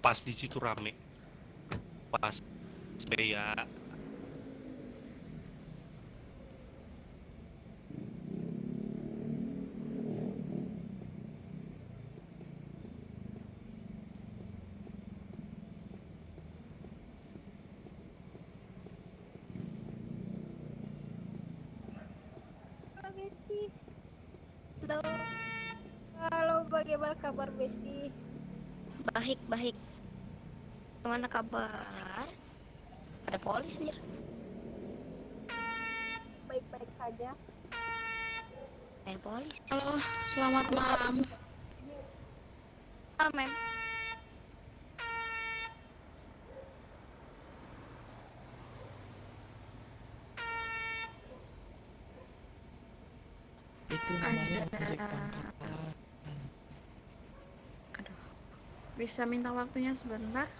pas di situ rame, pas ya. Halo Besti. Halo. Halo, bagaimana kabar Besti? Baik, baik. Gimana kabar? Ada polis nih. Baik-baik saja. Ada polis. Halo, selamat malam. Sini. Ah, mem. Itu namanya ojek pangkalan. Aduh. Bisa minta waktunya sebentar?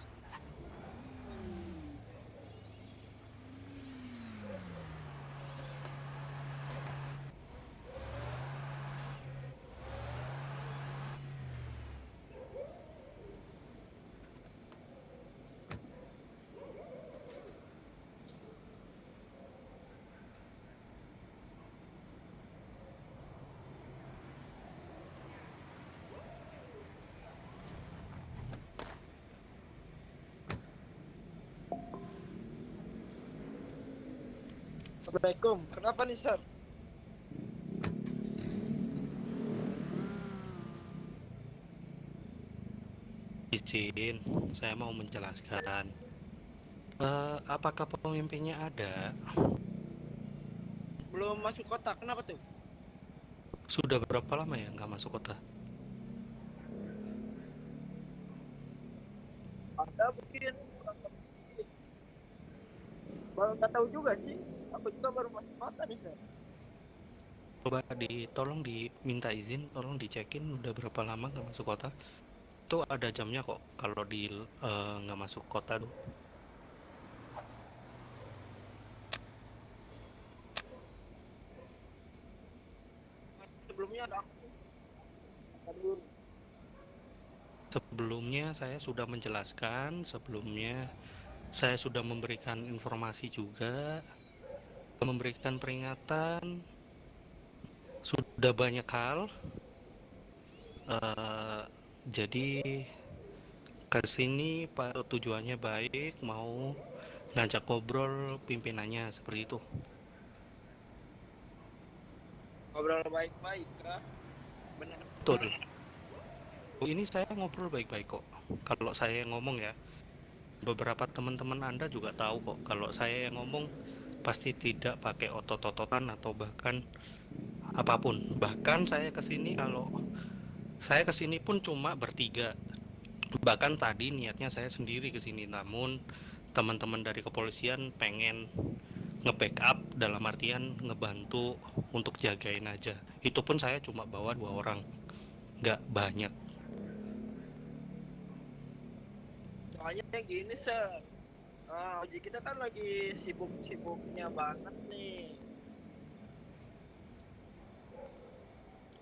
Assalamualaikum. Kenapa nih, Sir? Izin, saya mau menjelaskan. Apakah pemimpinnya ada? Belum masuk kota. Kenapa tuh? Sudah berapa lama ya nggak masuk kota? Ada mungkin. Baru nggak tahu juga sih. Aku juga baru masuk kota nih, Sir. Coba tolong diminta izin, tolong dicekin udah berapa lama nggak masuk kota. Itu ada jamnya kok kalau nggak masuk kota tuh. Sebelumnya ada aku. Aduh, Sebelumnya saya sudah menjelaskan, sebelumnya saya sudah memberikan informasi juga, memberikan peringatan, sudah banyak hal. eh, jadi kesini Pak tujuannya baik, mau ngajak ngobrol pimpinannya seperti itu. ngobrol baik-baik kah? Benar. Betul. Ini saya ngobrol baik-baik kok. Kalau saya yang ngomong ya, beberapa teman-teman Anda juga tahu kok. Kalau saya yang ngomong pasti tidak pakai otot-ototan atau bahkan apapun. Bahkan saya kesini pun cuma bertiga. Bahkan tadi niatnya saya sendiri kesini, namun teman-teman dari kepolisian pengen nge-backup dalam artian ngebantu untuk jagain aja. Itu pun saya cuma bawa 2 orang, nggak banyak. Soalnya gini, Sir. Ojek kita kan lagi sibuk-sibuknya banget nih.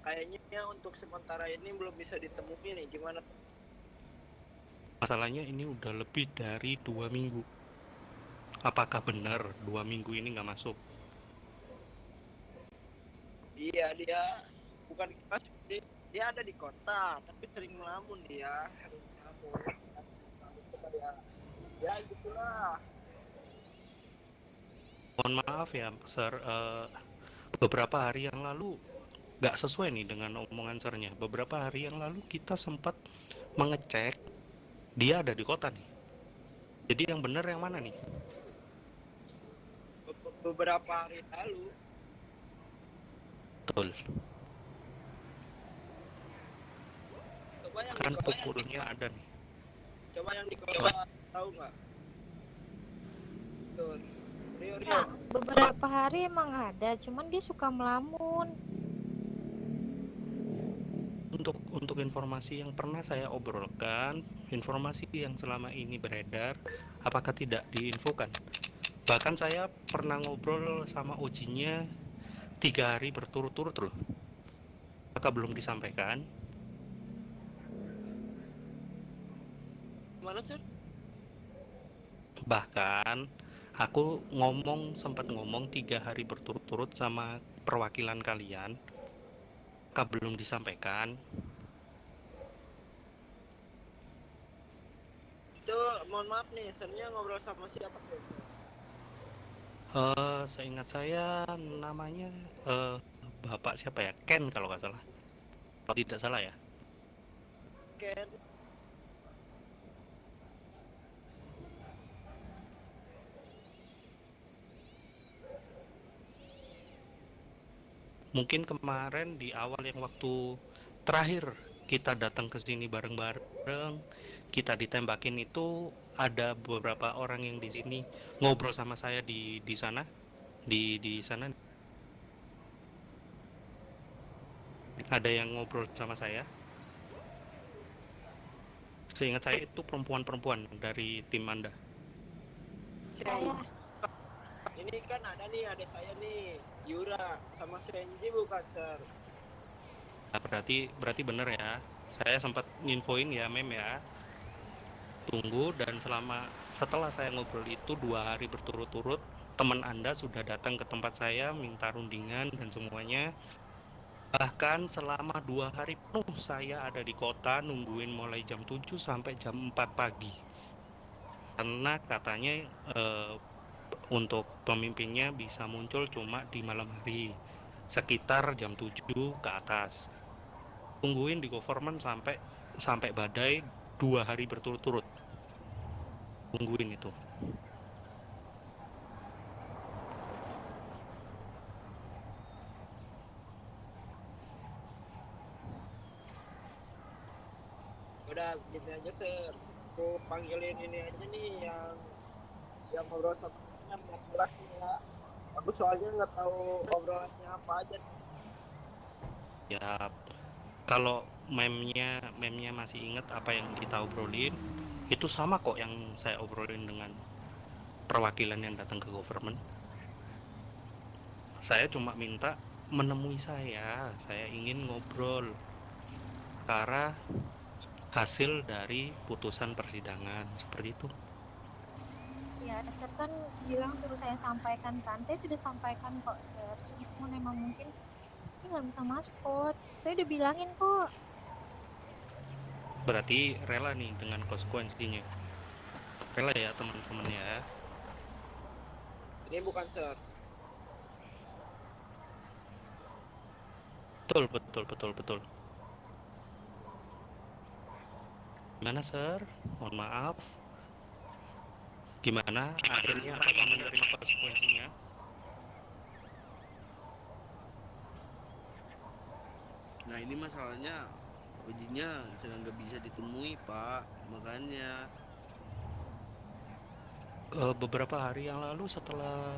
Kayaknya untuk sementara ini belum bisa ditemui nih. Gimana? Masalahnya ini udah lebih dari 2 minggu. Apakah benar 2 minggu ini nggak masuk? Iya, dia bukan pas dia ada di kota, tapi sering melamun dia. Sering melamun. Coba ya gitulah. Mohon maaf ya, Sir. Beberapa hari yang lalu nggak sesuai nih dengan omongan sernya. Beberapa hari yang lalu kita sempat mengecek dia ada di kota nih. Jadi yang benar yang mana nih? Beberapa hari lalu. Betul. Coba yang di Kan kota, pukulnya ada nih. coba yang di kota tahu nggak? Tuh, Rio Rio. Ya, beberapa hari emang ada, cuman dia suka melamun. Untuk informasi yang pernah saya obrolkan, informasi yang selama ini beredar, apakah tidak diinfokan? Bahkan saya pernah ngobrol sama Ojinya 3 hari berturut-turut loh. Apakah belum disampaikan? Gimana sir? Bahkan aku sempat ngomong 3 hari berturut-turut sama perwakilan kalian, belum disampaikan. Itu mohon maaf nih, sirnya ngobrol sama siapa tuh? Seingat saya namanya Bapak siapa ya? Ken kalau nggak salah. Kalau tidak salah ya. Ken. Mungkin kemarin di awal yang waktu terakhir kita datang ke sini bareng-bareng, kita ditembakin itu ada beberapa orang yang di sini ngobrol sama saya di sana, di sana ada yang ngobrol sama saya. Seingat saya itu perempuan-perempuan dari tim Anda. Saya Ini kan ada nih, ada saya nih, Yura sama Senji bukan sir? Nah, berarti bener ya. Saya sempat nginfoin ya, Mem ya. Tunggu, dan setelah saya ngobrol itu 2 hari berturut-turut, teman Anda sudah datang ke tempat saya minta rundingan dan semuanya. Bahkan selama 2 hari penuh saya ada di kota nungguin mulai jam 7 sampai jam 4 pagi. Karena katanya untuk pemimpinnya bisa muncul cuma di malam hari, sekitar jam 7 ke atas. Tungguin di government sampai badai 2 hari berturut-turut. Tungguin itu. Udah gini aja sir, aku panggilin ini aja nih yang ngobrol sama saya, jelas ya. Aku soalnya nggak tahu obrolannya apa aja. Ya, kalau memnya masih ingat apa yang kita obrolin, itu sama kok yang saya obrolin dengan perwakilan yang datang ke government. Saya cuma minta menemui saya ingin ngobrol ke arah hasil dari putusan persidangan, seperti itu. ya, Sir kan bilang suruh saya sampaikan kan. Saya sudah sampaikan kok, Sir. Cuma memang mungkin ini nggak bisa masuk. Saya udah bilangin kok. Berarti rela nih dengan konsekuensinya. Rela ya teman-teman ya. Ini bukan sir. Betul. Gimana, Sir? Mohon maaf. Gimana? Akhirnya apakah menerima konsekuensinya? Nah ini masalahnya ujinya sedang nggak bisa ditemui Pak, makanya. Beberapa hari yang lalu setelah,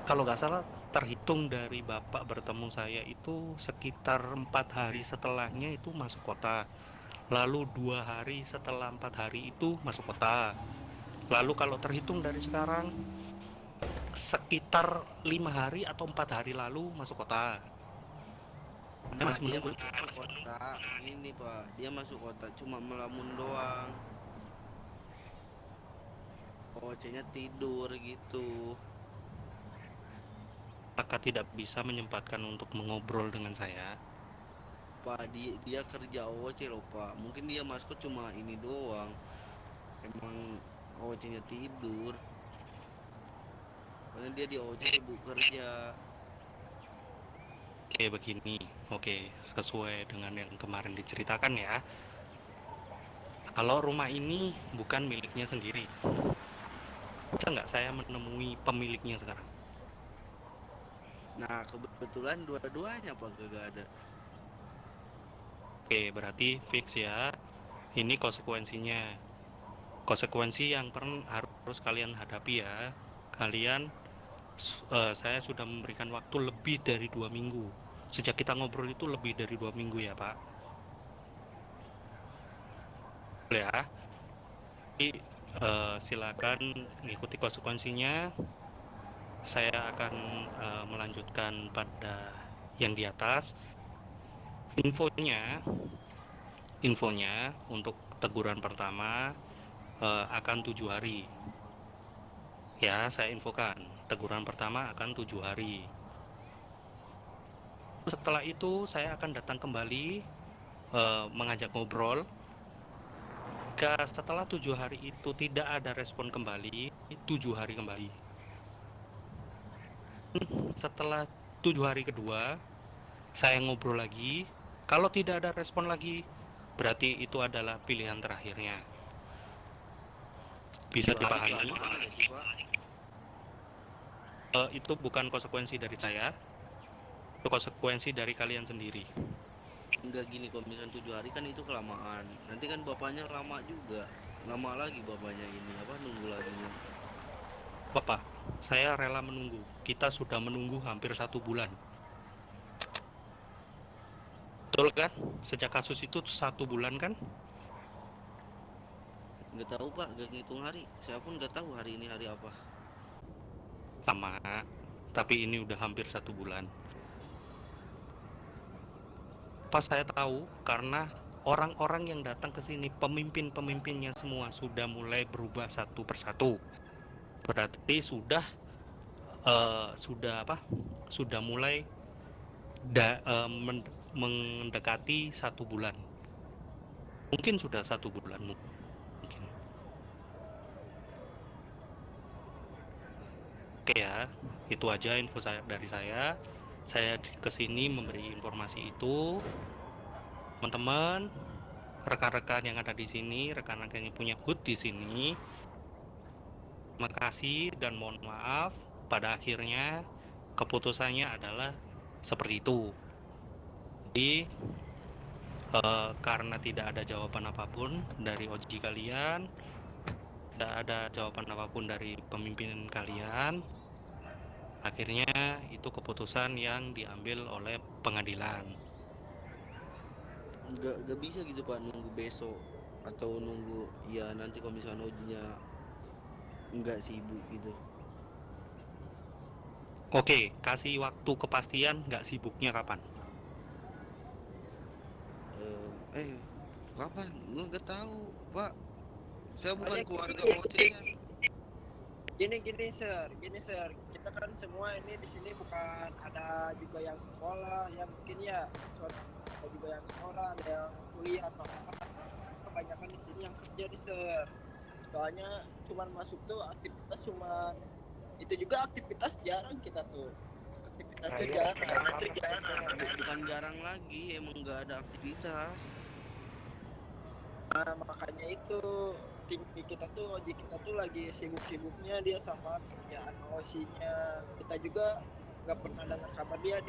kalau nggak salah, terhitung dari Bapak bertemu saya itu sekitar 4 hari setelahnya itu masuk kota. Lalu 2 hari setelah 4 hari itu masuk kota. Lalu kalau terhitung dari sekarang sekitar 5 hari atau 4 hari lalu masuk kota. Nah Masih dia menunggu. masuk kota, ini Pak, dia masuk kota cuma melamun doang. OC-nya tidur gitu. Apakah tidak bisa menyempatkan untuk mengobrol dengan saya? Pak dia kerja OC loh Pak, mungkin dia masuk cuma ini doang. Emang OC-nya tidur. Karena dia di OC sibuk kerja. Oke, begini. Oke, sesuai dengan yang kemarin diceritakan ya. Kalau rumah ini bukan miliknya sendiri, bisa nggak saya menemui pemiliknya sekarang? Nah kebetulan dua-duanya Pak kagak ada. Oke, berarti fix ya. Ini konsekuensinya. Konsekuensi yang harus kalian hadapi ya. Saya sudah memberikan waktu lebih dari 2 minggu. Sejak kita ngobrol itu lebih dari 2 minggu ya Pak. Ya. Jadi, silakan mengikuti konsekuensinya. Saya akan melanjutkan pada yang di atas. Infonya untuk teguran pertama, akan 7 hari. Ya, saya infokan, teguran pertama akan 7 hari. Setelah itu saya akan datang kembali mengajak ngobrol. Jika setelah 7 hari itu tidak ada respon kembali, 7 hari kembali. Setelah 7 hari kedua, saya ngobrol lagi. Kalau tidak ada respon lagi, berarti itu adalah pilihan terakhirnya. Bisa dipahami? Nggak sih, Pak? Itu bukan konsekuensi dari saya, itu konsekuensi dari kalian sendiri. Enggak gini, kalau misalkan 7 hari kan itu kelamaan. Nanti kan bapaknya lama juga. Lama lagi bapaknya ini nunggu lagi. Bapak, saya rela menunggu. Kita sudah menunggu hampir 1 bulan. Betul kan? Sejak kasus itu 1 bulan kan? Nggak tahu, Pak, nggak ngitung hari. Saya pun nggak tahu hari ini hari apa. Sama, tapi ini udah hampir 1 bulan. Pas saya tahu karena orang-orang yang datang ke sini, pemimpin-pemimpinnya semua sudah mulai berubah satu persatu. Berarti sudah mulai mendekati 1 bulan. Mungkin sudah 1 bulan mungkin. Oke ya, itu aja info dari saya. Saya kesini memberi informasi itu. Teman-teman, rekan-rekan yang ada di sini, rekan-rekan yang punya HUT di sini, terima kasih dan mohon maaf. Pada akhirnya keputusannya adalah seperti itu. Jadi karena tidak ada jawaban apapun dari OJ kalian, tidak ada jawaban apapun dari pemimpin kalian, akhirnya itu keputusan yang diambil oleh pengadilan. Nggak bisa gitu, Pak, nunggu besok atau nunggu ya nanti kalau misalkan OJ-nya nggak sibuk gitu. Oke, kasih waktu kepastian nggak sibuknya kapan? Kapan? Nggak tahu, Pak. Saya bukan Banyak keluarga gini, OJ-nya. gini sir, kita kan semua ini di sini bukan ada juga yang sekolah, ya mungkin ya ada juga yang sekolah, ada yang kuliah atau apa. Kebanyakan di sini yang kerja di sir. Soalnya cuman masuk tuh aktivitas cuma itu juga aktivitas jarang kita tuh. Aktivitasnya jarang. Bukan jarang lagi, emang nggak ada aktivitas. Nah, makanya itu tim kita tuh OJ kita tuh lagi sibuk-sibuknya dia sama kerjaan OC-nya. Kita juga nggak pernah dengar kabar dia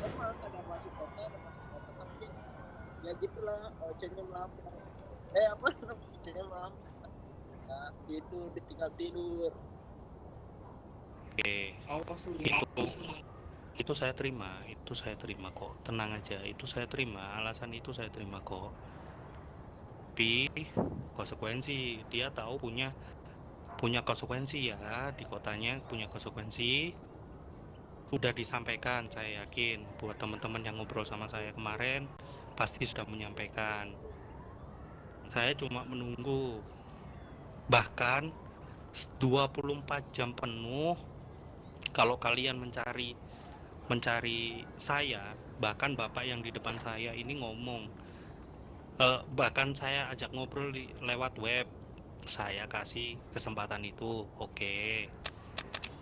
memang ada masuk kota tapi ya gitulah OC-nya melamar. OC-nya melamar. Nah, itu ditinggal tidur. Oke, itu saya terima kok, tenang aja, itu saya terima, alasan itu saya terima kok. Tapi konsekuensi, dia tahu punya konsekuensi ya, di kotanya punya konsekuensi. Sudah disampaikan, saya yakin buat teman-teman yang ngobrol sama saya kemarin pasti sudah menyampaikan. Saya cuma menunggu, bahkan 24 jam penuh. Kalau kalian mencari saya, bahkan bapak yang di depan saya ini ngomong, bahkan saya ajak ngobrol lewat web, saya kasih kesempatan itu, oke.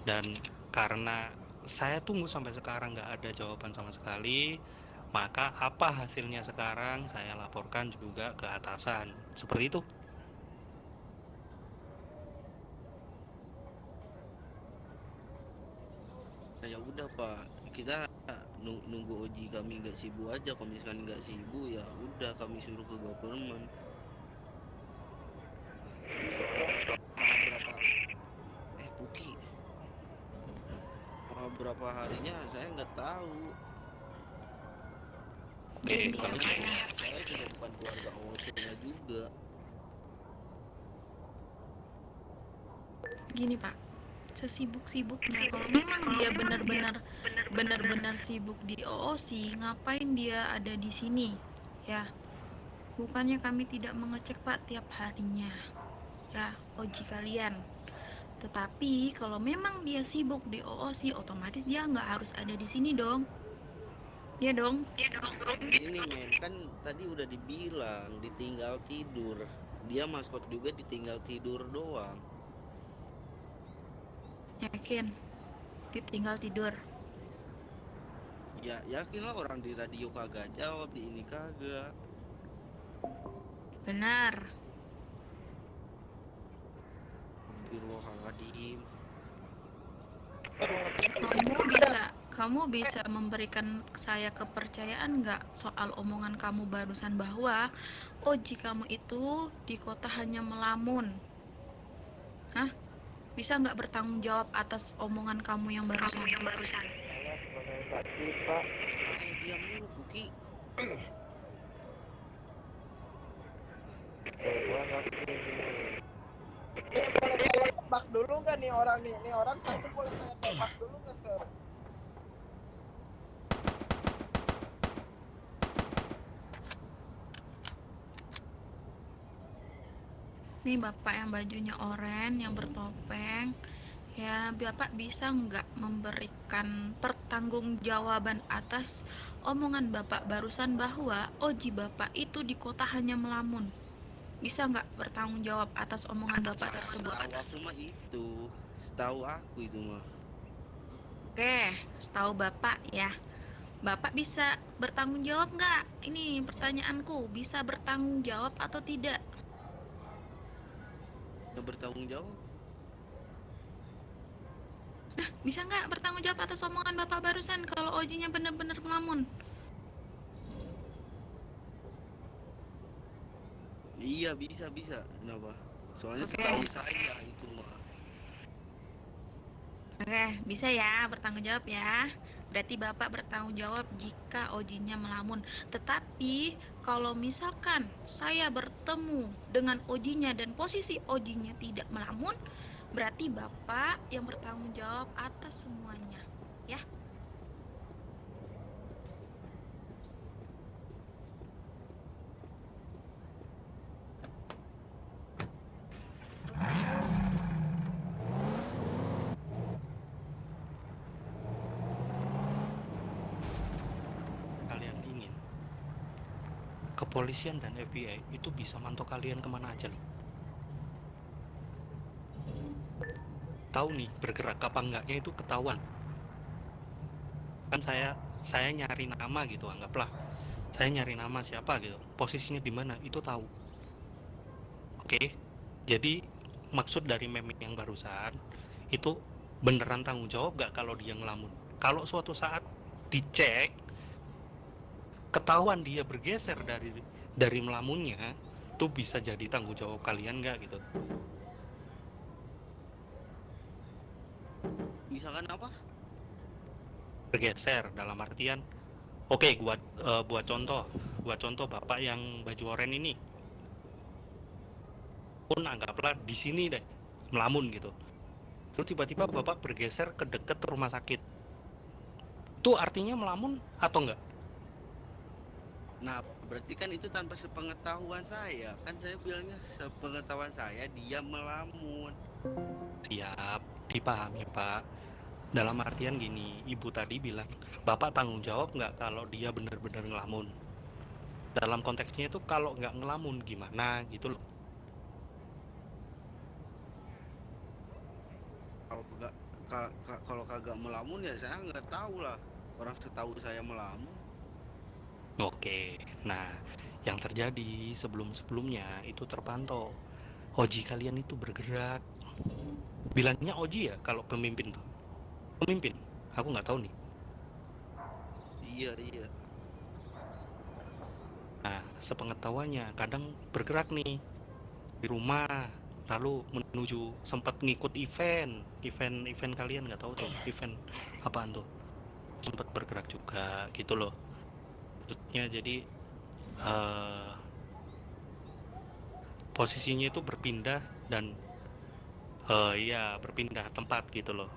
Dan karena saya tunggu sampai sekarang nggak ada jawaban sama sekali, maka apa hasilnya sekarang saya laporkan juga ke atasan, seperti itu. Ya udah, Pak, kita nunggu OJ kami nggak sibuk aja. Kalau misalkan nggak sibuk ya udah kami suruh ke government. Puki, berapa harinya saya nggak tahu. Oke, Saya juga bukan keluarga OC-nya juga. Gini, Pak, sesibuk-sibuknya kalau memang dia benar-benar sibuk di OOC, ngapain dia ada di sini? Ya, bukannya kami tidak mengecek, Pak, tiap harinya. ya Oji kalian. Tetapi kalau memang dia sibuk di OOC, otomatis dia nggak harus ada di sini dong. Iya dong. Ini men, kan tadi udah dibilang ditinggal tidur. Dia maskot juga ditinggal tidur doang. Yakin? Ditinggal tidur. Ya yakin lah, orang di radio kagak jawab, di ini kagak. Benar. Bismillahirrahmanirrahim. Kamu bisa memberikan saya kepercayaan nggak soal omongan kamu barusan bahwa Oji kamu itu di kota hanya melamun? Hah? Bisa nggak bertanggung jawab atas omongan kamu yang barusan? Saksi Pak. Diam dulu Kuki. Gua ngerti. Ini boleh saya tebak dulu nggak nih orang nih? Nih orang satu boleh saya tebak dulu nggak, Sir? Nih bapak yang bajunya oranye, yang bertopeng, ya bapak bisa nggak memberikan pertanggungjawaban atas omongan bapak barusan bahwa Oji bapak itu di kota hanya melamun? Bisa nggak bertanggung jawab atas omongan bapak tersebut? Setahu aku mah itu. Setahu aku itu mah. Oke, setahu bapak ya. Bapak bisa bertanggung jawab nggak? Ini pertanyaanku, bisa bertanggung jawab atau tidak? Nggak bertanggung jawab. Nah, bisa nggak bertanggung jawab atas omongan bapak barusan kalau Ojinya benar-benar melamun? Iya bisa. Kenapa? Soalnya Oke. setahu saya itu mah. Oke, bisa ya bertanggung jawab ya. Berarti bapak bertanggung jawab jika Ojinya melamun. Tetapi kalau misalkan saya bertemu dengan Ojinya dan posisi Ojinya tidak melamun, berarti bapak yang bertanggung jawab atas semuanya, ya. Kalian ingin kepolisian dan FBI itu bisa mantau kalian kemana aja loh. Tahu nih bergerak apa enggaknya itu ketahuan. Kan saya nyari nama gitu, anggaplah saya nyari nama siapa gitu, posisinya di mana itu tahu. Oke, jadi maksud dari meme yang barusan itu beneran tanggung jawab gak kalau dia ngelamun? Kalau suatu saat dicek ketahuan dia bergeser dari melamunnya, itu bisa jadi tanggung jawab kalian nggak gitu? Misalkan apa? Bergeser dalam artian, oke, buat contoh bapak yang baju oranye ini, pun anggaplah di sini deh melamun gitu, terus tiba-tiba bapak bergeser ke deket rumah sakit, itu artinya melamun atau enggak? Nah, berarti kan itu tanpa sepengetahuan saya. Kan saya bilangnya sepengetahuan saya dia melamun. Siap, dipahami Pak. Dalam artian gini, ibu tadi bilang, bapak tanggung jawab nggak kalau dia benar-benar ngelamun? Dalam konteksnya itu kalau nggak ngelamun gimana gitu loh. Kalau kagak melamun ya saya nggak tahu lah. Orang setahu saya melamun. Oke, nah yang terjadi sebelum-sebelumnya itu terpantau Oji kalian itu bergerak. Bilangnya Oji ya kalau pemimpin tuh. Pemimpin, aku nggak tahu nih. Iya. Nah, sepengetahuannya kadang bergerak nih di rumah, lalu menuju sempat ngikut event kalian nggak tahu tuh event apaan tuh, sempat bergerak juga gitu loh. Maksudnya jadi posisinya itu berpindah dan ya berpindah tempat gitu loh.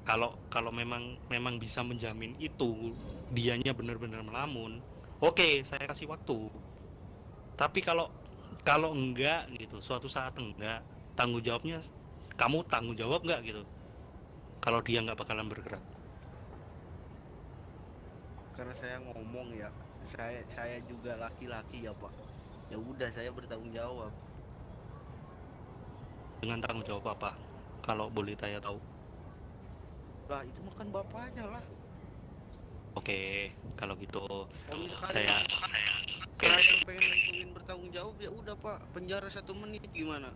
Kalau memang bisa menjamin itu dianya benar-benar melamun, oke, saya kasih waktu. Tapi kalau Kalau enggak gitu, suatu saat enggak, tanggung jawabnya kamu tanggung jawab nggak gitu? Kalau dia nggak bakalan bergerak. Karena saya ngomong ya, saya juga laki-laki ya Pak. Ya udah saya bertanggung jawab. Dengan tanggung jawab apa? Kalau boleh saya tahu. Lah itu makan bapaknya lah. Oke, kalau gitu Kalau misalkan saya saya yang pengen bertanggung jawab ya udah Pak, penjara 1 menit gimana?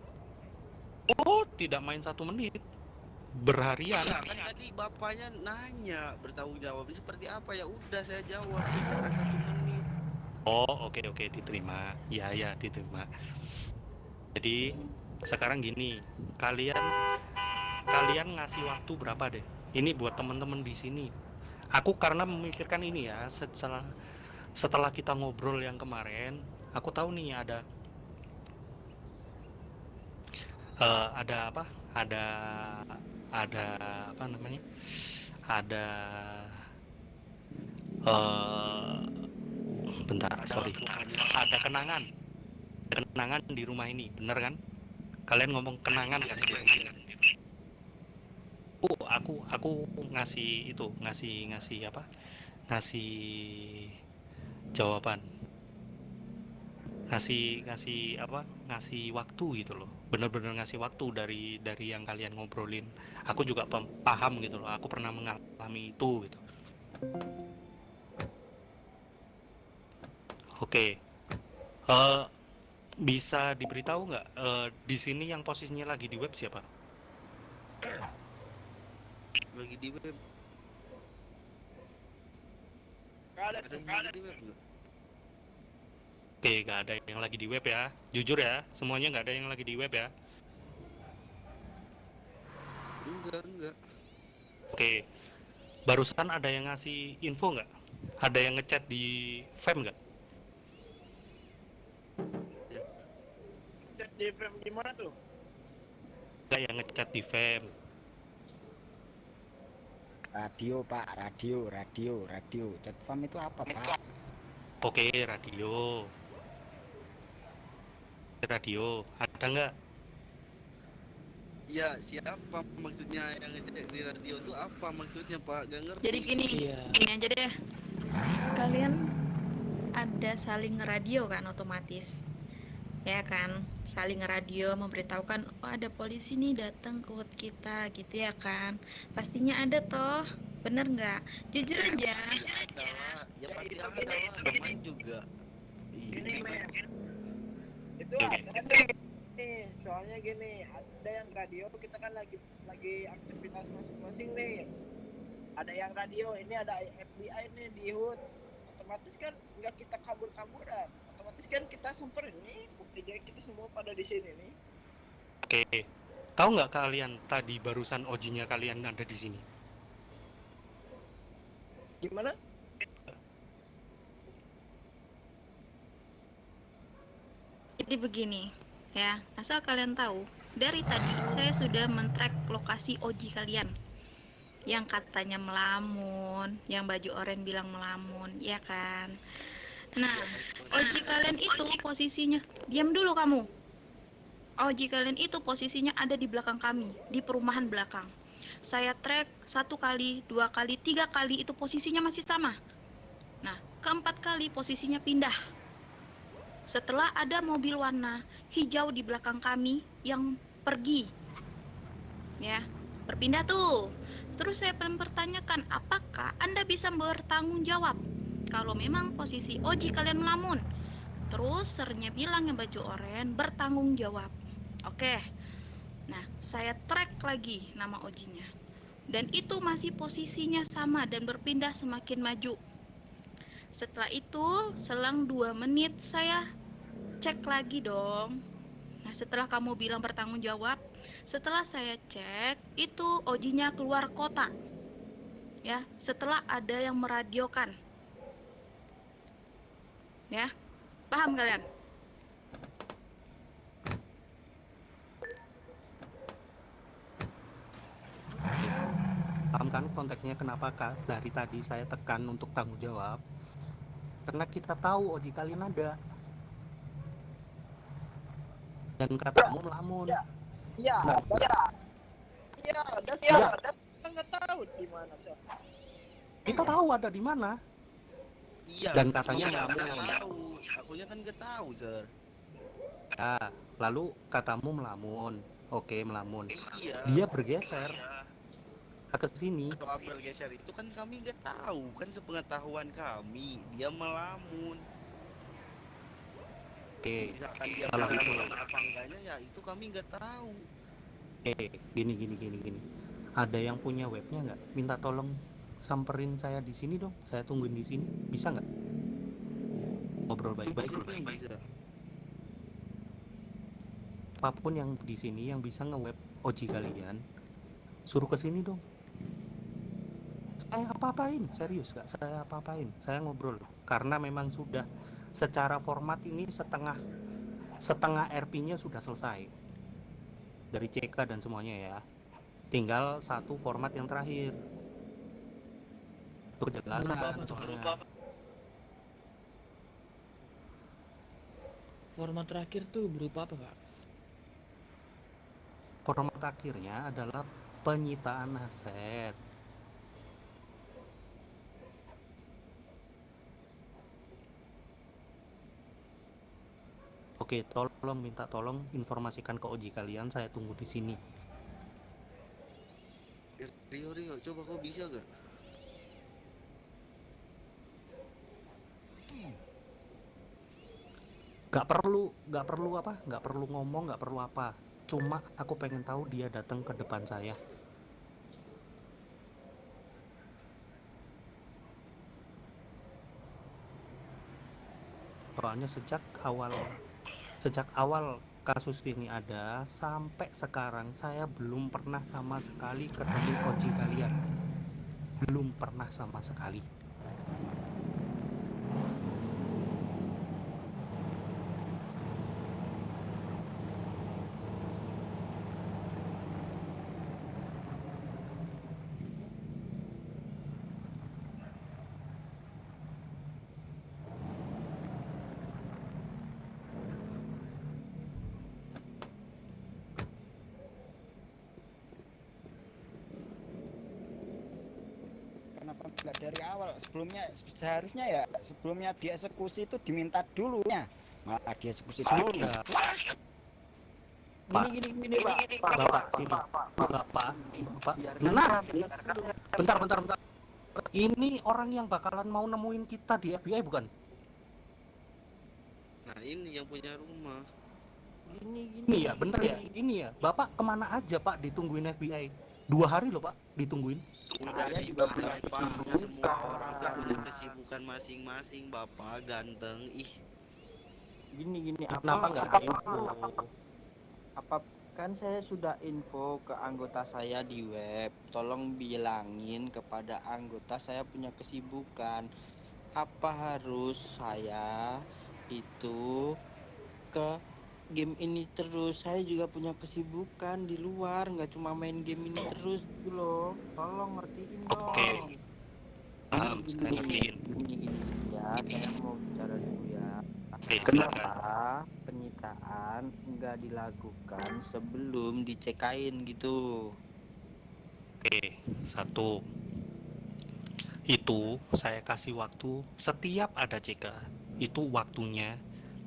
tidak main 1 menit, berharian. Iya kan tadi bapaknya nanya bertanggung jawab seperti apa, ya udah saya jawab penjara 1 menit. Oh, oke, diterima. Ya, diterima. Jadi sekarang gini, kalian ngasih waktu berapa deh? Ini buat teman-teman di sini. Aku karena memikirkan ini ya, setelah kita ngobrol yang kemarin, aku tahu nih ada apa? Ada apa namanya? Ada bentar, sorry. Ada kenangan di rumah ini, bener kan? Kalian ngomong kenangan kan? Aku ngasih itu, ngasih apa? Ngasih jawaban. Ngasih apa? Ngasih waktu gitu loh. Bener-bener ngasih waktu dari yang kalian ngobrolin. Aku juga paham gitu loh. Aku pernah mengalami itu gitu. Oke. Bisa diberitahu nggak di sini yang posisinya lagi di web siapa? Lagi di web. Ada Ada yang lagi di web nggak? Oke, nggak ada yang lagi di web ya. Jujur ya, semuanya nggak ada yang lagi di web ya. Enggak. Oke, barusan ada yang ngasih info nggak? Ada yang ngechat di Fem nggak? chat di frame gimana tuh? Nggak yang ngechat di Fem. Radio Pak, radio. Chat farm itu apa Pak? Oke, radio. Ada nggak? Ya siapa maksudnya yang ngecek di radio itu apa maksudnya Pak? Gak ngerti. Jadi gini aja deh. Kalian ada saling radio kan otomatis. Ya kan? Saling radio memberitahukan oh ada polisi nih datang ke ward kita gitu ya kan. Pastinya ada toh. Bener nggak? Jujur aja. Ya pasti ada lah, namanya juga. Ini Iya. men, itu Oke. ada nih, soalnya gini, ada yang radio, kita kan lagi aktivitas masing-masing nih. Ada yang radio, ini ada FBI nih di HUT. Otomatis kan nggak kita kabur-kaburan. Otomatis kan kita samperin nih, buktinya kita semua pada di sini nih. Oke. Tahu nggak kalian tadi barusan ojinya kalian ada di sini? Gimana? Jadi begini, ya, asal kalian tahu, dari tadi saya sudah men-track lokasi Oji kalian. Yang katanya melamun, yang baju oranye bilang melamun, ya kan? Nah, Oji kalian itu posisinya, diam dulu kamu. Oji kalian itu posisinya ada di belakang kami, di perumahan belakang. Saya track 1 kali, 2 kali, 3 kali itu posisinya masih sama. Nah, keempat kali posisinya pindah. Setelah ada mobil warna hijau di belakang kami yang pergi, ya, berpindah tuh. Terus saya mempertanyakan, apakah Anda bisa bertanggung jawab kalau memang posisi Oji kalian melamun? Terus sernya bilang yang baju oranye bertanggung jawab. Oke, nah saya track lagi nama Ojinya, dan itu masih posisinya sama dan berpindah semakin maju. Setelah itu, selang 2 menit saya cek lagi dong. Nah, setelah kamu bilang bertanggung jawab, setelah saya cek, itu Ojinya keluar kota. Ya, setelah ada yang meradiokan. Ya, paham kalian? Paham kan konteksnya kenapa dari tadi saya tekan untuk tanggung jawab? Karena kita tahu Oji kalian ada. dan katamu melamun. Iya, Nah, dan kita nggak tahu di mana sir. kita tahu ada di mana. Iya, Dan katanya iya, melamun. nggak tahu. Akunya kan nggak tahu, Sir. Ya, lalu katamu melamun. Oke, melamun. Iya. Dia bergeser Iya. ke sini. Soal bergeser itu kan kami nggak tahu, kan sepengetahuan kami dia melamun. Oke, Misalkan dia kalau itu. melamun apa enggaknya ya itu kami nggak tahu. Gini. Ada yang punya webnya nggak? Minta tolong samperin saya di sini dong. Saya tungguin di sini. Bisa nggak? Ngobrol baik-baik. Siapa yang bisa? Apapun yang di sini yang bisa nge-web Oji kalian, suruh ke sini dong. Saya apa-apain, serius gak? Saya apa-apain. Saya ngobrol. Karena memang sudah secara format ini setengah RP-nya sudah selesai. Dari CK dan semuanya ya. Tinggal satu format yang terakhir. Itu kejelasan soalnya. Format terakhir tuh berupa apa, Pak? Format akhirnya adalah penyitaan aset. Oke, minta tolong informasikan ke Oji kalian, saya tunggu di sini. Rio, coba kau bisa gak? Gak perlu ngomong, gak perlu apa. Cuma aku pengen tahu dia datang ke depan saya. Soalnya sejak awal kasus ini ada sampai sekarang saya belum pernah sama sekali ketemu Oji kalian. Belum pernah sama sekali. Kenapa nggak dari awal? Seharusnya ya sebelumnya dieksekusi itu diminta dulunya, malah dieksekusi dulu. Gini, Pak. Bapak sini. Bapak. Nah, bentar. Ini orang yang bakalan mau nemuin kita di FBI bukan? Nah, ini yang punya rumah. Ini ya, bener ya? Ini ya. Bapak kemana aja Pak ditungguin FBI? 2 hari loh Pak ditungguin. Udah di Bapak, semua orang kan punya kesibukan masing-masing, Bapak ganteng. Ih, Gini, Kenapa nggak apa info? apa kan saya sudah info ke anggota saya di web. Tolong bilangin kepada anggota saya punya kesibukan. Apa harus saya itu ke game ini terus? Saya juga punya kesibukan di luar, nggak cuma main game ini terus gitu loh. Tolong ngertiin dong. Oke. Paham, saya ngertiin. Gini ya, saya mau bicara dulu ya. Oke, Kenapa silakan. penyitaan nggak dilakukan sebelum dicekain gitu? Oke, 1. Itu saya kasih waktu setiap ada CK. Itu waktunya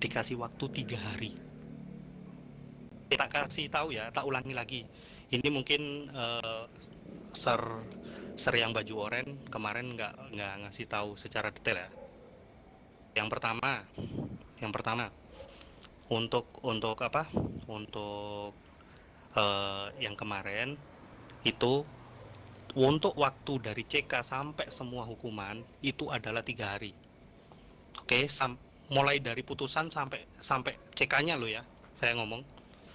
dikasih waktu 3 hari. Kita kasih tahu ya, tak ulangi lagi. Ini mungkin ser yang baju oranye kemarin nggak ngasih tahu secara detail ya. Yang pertama untuk apa? Untuk yang kemarin itu untuk waktu dari CK sampai semua hukuman itu adalah 3 hari. Oke, mulai dari putusan sampai CK-nya lo ya. Saya ngomong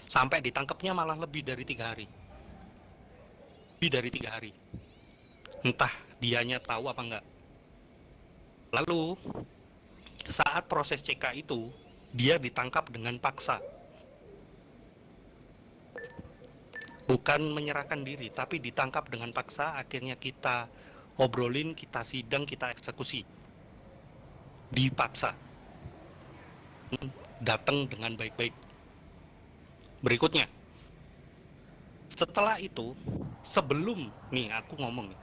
sampai ditangkapnya malah lebih dari 3 hari. Lebih dari 3 hari. Entah dianya tahu apa enggak. Lalu saat proses CK itu dia ditangkap dengan paksa. Bukan menyerahkan diri, tapi ditangkap dengan paksa. Akhirnya kita obrolin, kita sidang, kita eksekusi. Dipaksa. Datang dengan baik-baik. Berikutnya, setelah itu, sebelum nih aku ngomong nih,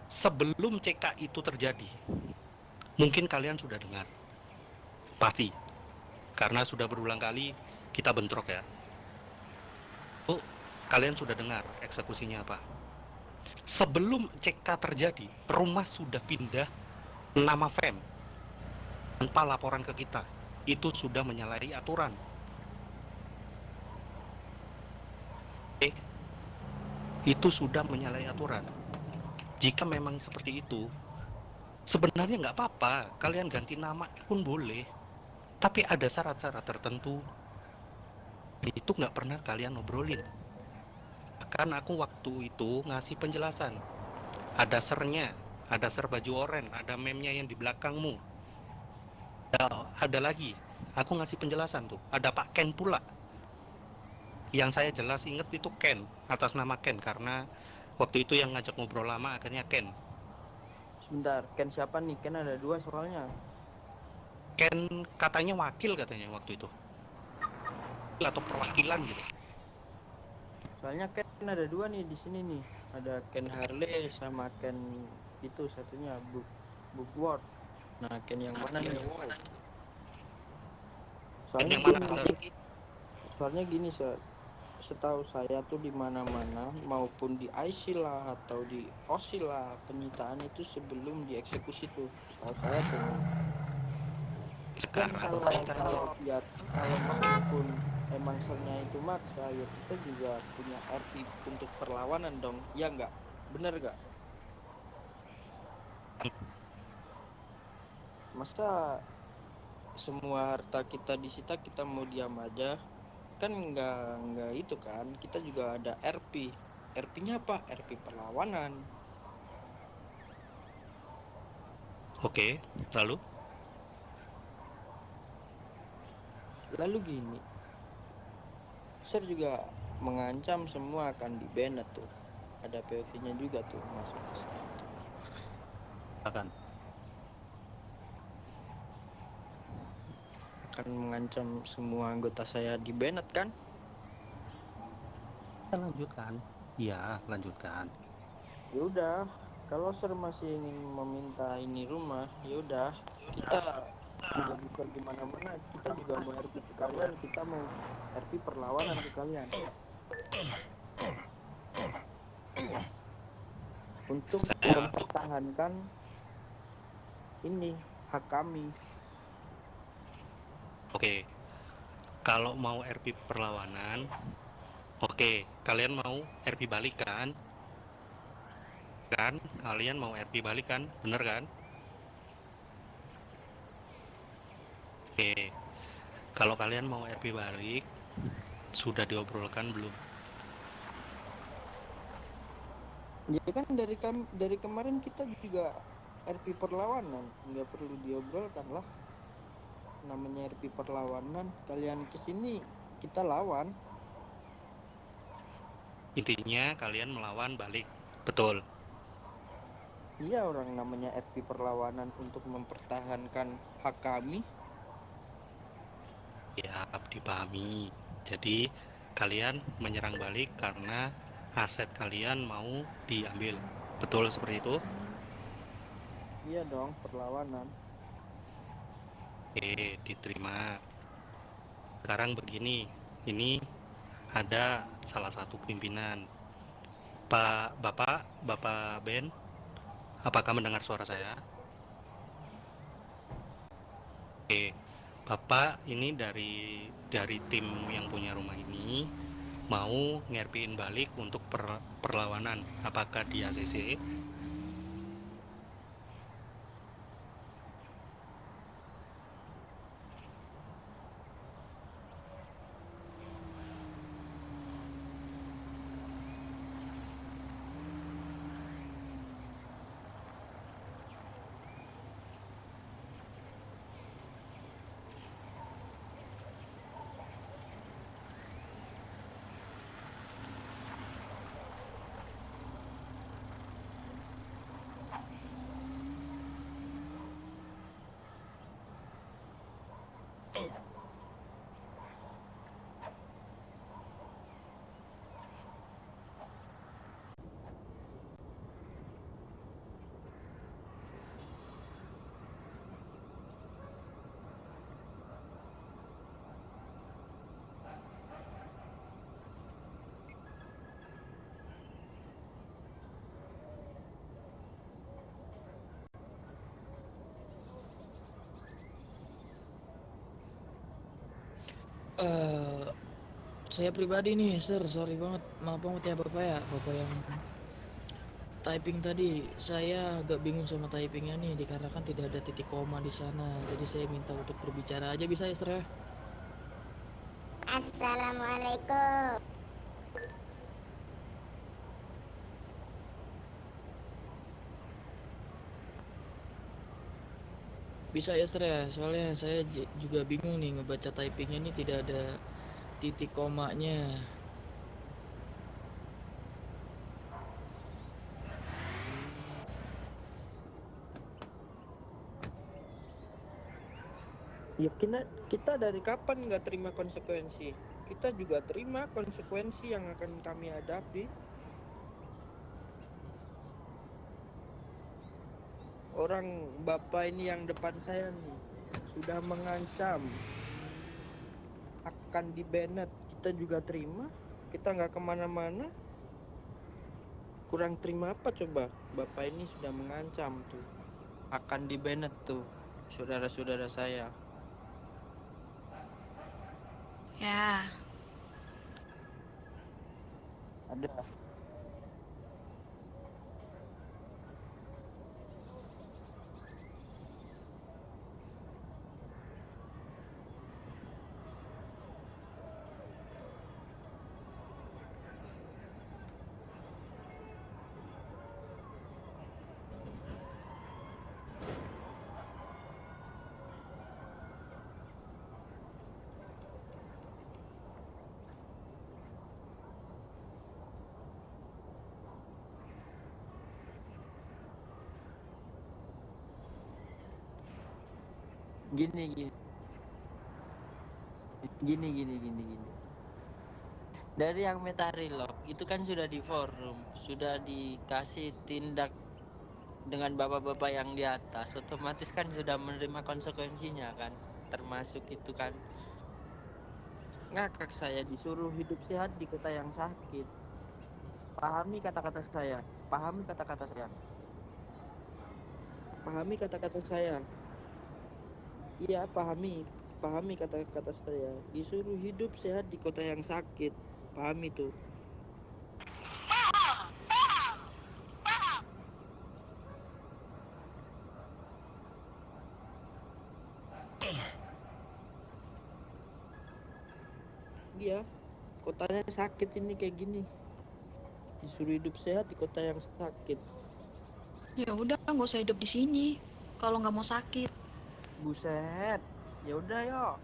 sebelum CK itu terjadi, mungkin kalian sudah dengar, pasti, karena sudah berulang kali kita bentrok ya. Oh, kalian sudah dengar eksekusinya apa? Sebelum CK terjadi, rumah sudah pindah nama frame tanpa laporan ke kita. Itu sudah menyalahi aturan. Oke, itu sudah menyalahi aturan. Jika memang seperti itu, sebenarnya nggak apa-apa, kalian ganti nama pun boleh. Tapi ada syarat-syarat tertentu. Itu nggak pernah kalian ngobrolin. Bahkan aku waktu itu ngasih penjelasan. Ada sernya, ada ser baju oren, ada meme-nya yang di belakangmu. Ada lagi, aku ngasih penjelasan tuh. Ada Pak Ken pula. Yang saya jelas inget itu Ken, atas nama Ken, karena waktu itu yang ngajak ngobrol lama akhirnya Ken. Sebentar, Ken siapa nih? Ken ada 2 soalnya. Ken katanya wakil katanya waktu itu. Atau perwakilan gitu. Soalnya Ken ada 2 nih di sini nih. Ada Ken Harley sama Ken itu satunya Bookworth. Nah, Ken yang mana nih? Ken Soalnya yang mana, gini, Sir? soalnya gini, setahu saya tuh di mana-mana maupun di IC lah atau di OSI lah penyitaan itu sebelum dieksekusi tuh. Setahu saya tuh. Dan Sekarang kalau maupun emang sernya itu maksa, ya kita juga punya RP untuk perlawanan dong. Ya nggak? Bener nggak? Masa semua harta kita disita kita mau diam aja? Kan nggak itu kan. Kita juga ada RP. RP-nya apa? RP perlawanan. Oke, lalu? Lalu gini, Sir juga mengancam semua akan di-banned tuh. Ada POV-nya juga tuh masuk ke situ. Akan mengancam semua anggota saya di-banned kan? Kita lanjutkan. Iya, lanjutkan. Ya udah, kalau Sir masih ingin meminta ini rumah, ya udah kita tidak bisa gimana-mana. Kita juga mau RP ke kalian, kita mau RP perlawanan ke kalian untuk mempertahankan ini hak kami. Oke, kalau mau RP perlawanan, oke, kalian mau RP balik kan? Kan, kalian mau RP balik kan? Bener kan? Oke, kalau kalian mau RP balik, sudah diobrolkan belum? Ya kan dari kemarin kita juga RP perlawanan, nggak perlu diobrolkan lah. Namanya RP perlawanan, kalian kesini kita lawan. Intinya kalian melawan balik, betul? Iya, orang namanya RP perlawanan untuk mempertahankan hak kami. Ya, dipahami. Jadi, kalian menyerang balik karena aset kalian mau diambil. Betul seperti itu? Iya dong, perlawanan. Oke, diterima. Sekarang begini, ini ada salah satu pimpinan. Bapak Ben, apakah mendengar suara saya? Oke, Bapak ini dari tim yang punya rumah ini mau ngerpiin balik untuk perlawanan. Apakah di ACC? Eh, saya pribadi nih, Sir, sorry banget, maaf banget ya Bapak yang typing tadi. Saya agak bingung sama typingnya nih, dikarenakan tidak ada titik koma di sana. Jadi saya minta untuk berbicara aja bisa ya, Sir ya? Assalamualaikum. Bisa ya, Sir ya? Soalnya saya juga bingung nih ngebaca typingnya nih, tidak ada titik komanya. Ya kita dari kapan nggak terima konsekuensi? Kita juga terima konsekuensi yang akan kami hadapi. Orang bapak ini yang depan saya nih sudah mengancam akan di-banned. Kita juga terima. Kita nggak kemana-mana. Kurang terima apa coba? Bapak ini sudah mengancam tuh akan di-banned tuh saudara-saudara saya. Ya, Ada. Gini. Dari yang Metarilog itu kan sudah di forum, sudah dikasih tindak dengan bapak-bapak yang di atas, otomatis kan sudah menerima konsekuensinya kan, termasuk itu kan ngakak saya disuruh hidup sehat di kota yang sakit. Pahami kata-kata saya, pahami kata-kata saya, pahami kata-kata saya. Iya, pahami kata-kata saya. Disuruh hidup sehat di kota yang sakit, pahami tuh. Iya, kotanya sakit ini kayak gini. Disuruh hidup sehat di kota yang sakit. ya udah nggak usah hidup di sini. Kalau nggak mau sakit. Buset. Ya udah yuk.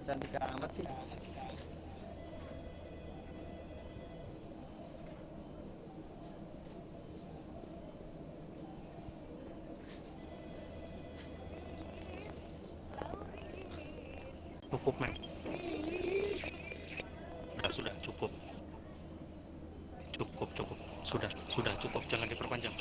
Cantik amat sih. Cukup, men. Sudah cukup. Cukup. Sudah cukup. Jangan diperpanjang.